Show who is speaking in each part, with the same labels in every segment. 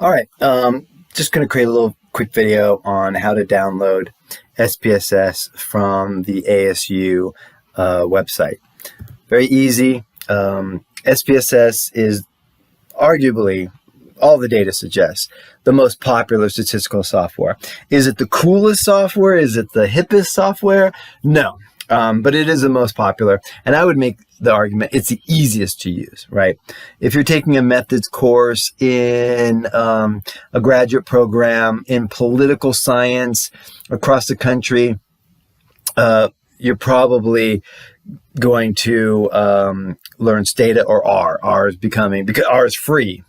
Speaker 1: All right, just going to create a little quick video on how to download SPSS from the ASU website. Very easy. SPSS is arguably, all the data suggests, the most popular statistical software. Is it the coolest software? Is it the hippest software? No. But it is the most popular, and I would make the argument it's the easiest to use, right? If you're taking a methods course in a graduate program in political science across the country, you're probably going to learn Stata or R. R is because R is free.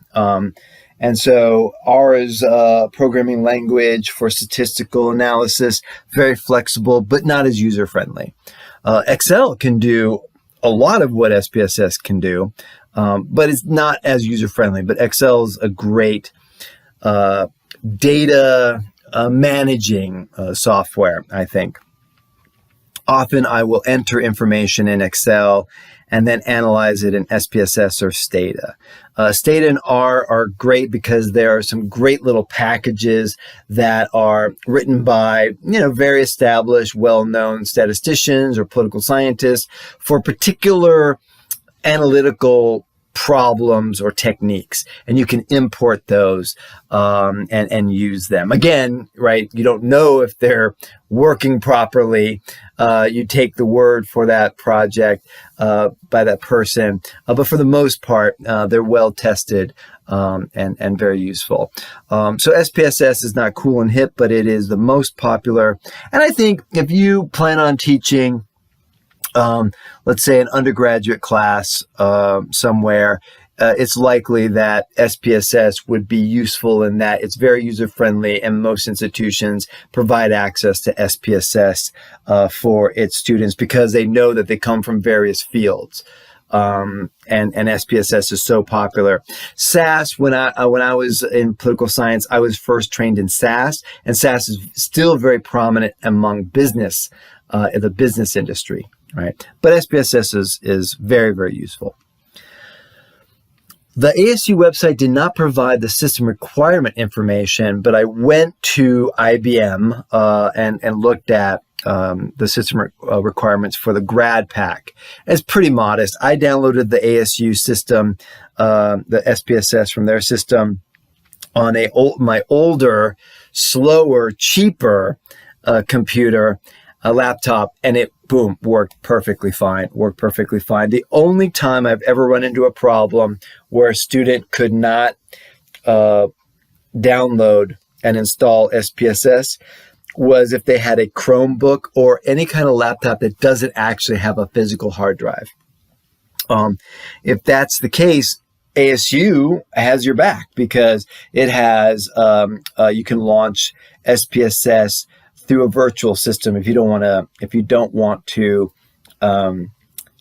Speaker 1: And so R is a programming language for statistical analysis, very flexible, but not as user-friendly. Excel can do a lot of what SPSS can do, but it's not as user-friendly. But Excel is a great data managing software, I think. Often I will enter information in Excel and then analyze it in SPSS or Stata. Stata and R are great because there are some great little packages that are written by, very established, well-known statisticians or political scientists for particular analytical problems or techniques, and you can import those and use them. Again, right, you don't know if they're working properly. You take the word for that project by that person, but for the most part, they're well tested and very useful. So SPSS is not cool and hip, but it is the most popular. And I think if you plan on teaching let's say an undergraduate class somewhere, it's likely that SPSS would be useful in that it's very user-friendly, and most institutions provide access to SPSS for its students because they know that they come from various fields. And SPSS is so popular. SAS, when I was in political science, I was first trained in SAS, and SAS is still very prominent among business, in the business industry. Right, but SPSS is very, very useful. The ASU website did not provide the system requirement information, but I went to IBM and looked at the system requirements for the grad pack. It's pretty modest. I downloaded the ASU system, the SPSS from their system on my older, slower, cheaper computer, a laptop, and it, boom, worked perfectly fine. The only time I've ever run into a problem where a student could not download and install SPSS was if they had a Chromebook or any kind of laptop that doesn't actually have a physical hard drive. If that's the case, ASU has your back because it has, you can launch SPSS through a virtual system if you don't want to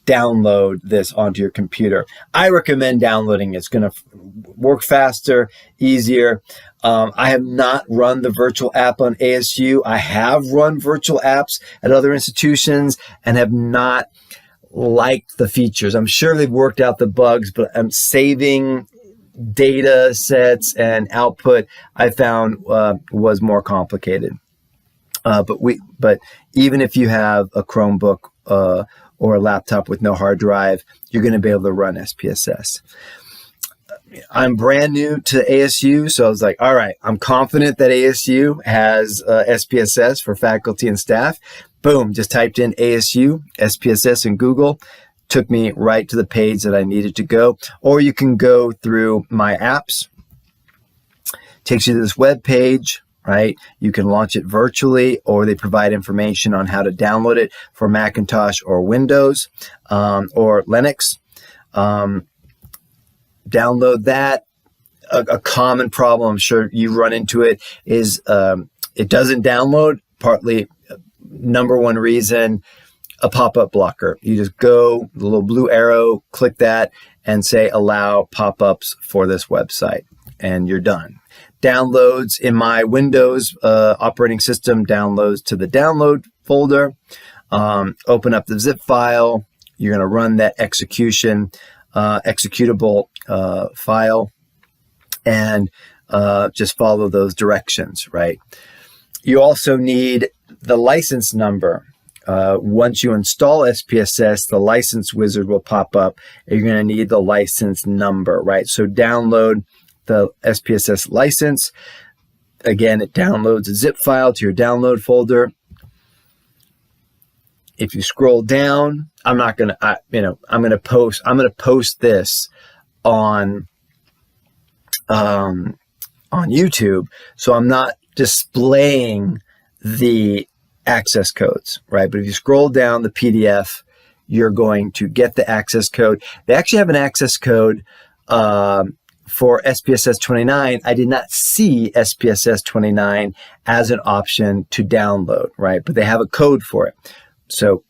Speaker 1: download this onto your computer. I recommend downloading it. It's going to work faster, easier. I have not run the virtual app on ASU. I have run virtual apps at other institutions and have not liked the features. I'm sure they've worked out the bugs, but I'm saving data sets and output I found was more complicated. But even if you have a Chromebook or a laptop with no hard drive, you're going to be able to run SPSS. I'm brand new to ASU, so I was like, all right, I'm confident that ASU has SPSS for faculty and staff. Boom, just typed in ASU, SPSS in Google, took me right to the page that I needed to go. Or you can go through My Apps, takes you to this web page. Right? You can launch it virtually, or they provide information on how to download it for Macintosh or Windows or Linux. Download that. A common problem, I'm sure you run into it, is it doesn't download. Partly, number one reason, a pop-up blocker. You just go, the little blue arrow, click that, and say allow pop-ups for this website, and you're done. Downloads in my Windows operating system, downloads to the download folder. Open up the zip file. You're going to run that executable file. And just follow those directions, right? You also need the license number. Once you install SPSS, the license wizard will pop up. And you're going to need the license number, right? So download the SPSS license. Again, it downloads a zip file to your download folder. If you scroll down, I'm going to post this on YouTube. So I'm not displaying the access codes, right? But if you scroll down the PDF, you're going to get the access code. They actually have an access code for SPSS 29. I did not see SPSS 29 as an option to download, right? But they have a code for it. So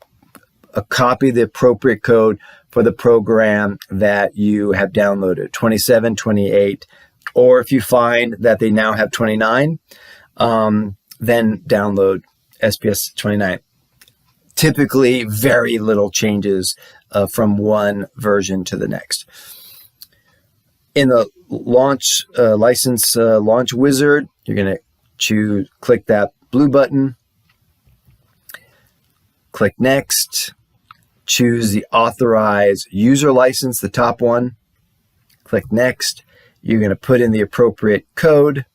Speaker 1: copy the appropriate code for the program that you have downloaded, 27, 28, or if you find that they now have 29, then download SPS 29. Typically, very little changes from one version to the next. In the launch license launch wizard, you're going to click that blue button, click next, choose the authorized user license, the top one, click next. You're going to put in the appropriate code,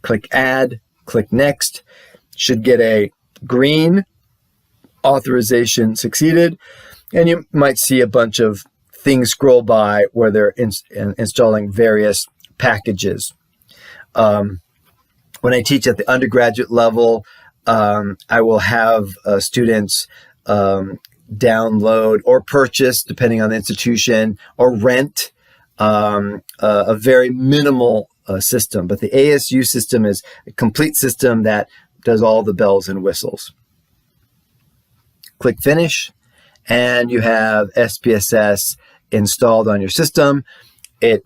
Speaker 1: click add, click next. Should get a green authorization succeeded, and you might see a bunch of things scroll by where they're installing various packages. When I teach at the undergraduate level, I will have students download or purchase, depending on the institution, or rent a very minimal system. But the ASU system is a complete system that does all the bells and whistles. Click finish, and you have SPSS installed on your system. It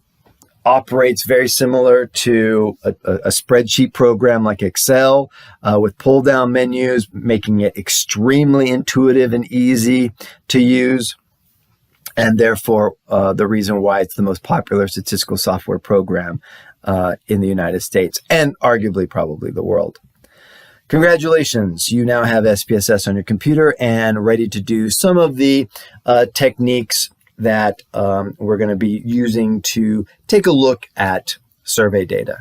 Speaker 1: operates very similar to a spreadsheet program like Excel with pull-down menus, making it extremely intuitive and easy to use. And therefore, the reason why it's the most popular statistical software program in the United States and arguably probably the world. Congratulations, you now have SPSS on your computer and ready to do some of the techniques that we're going to be using to take a look at survey data.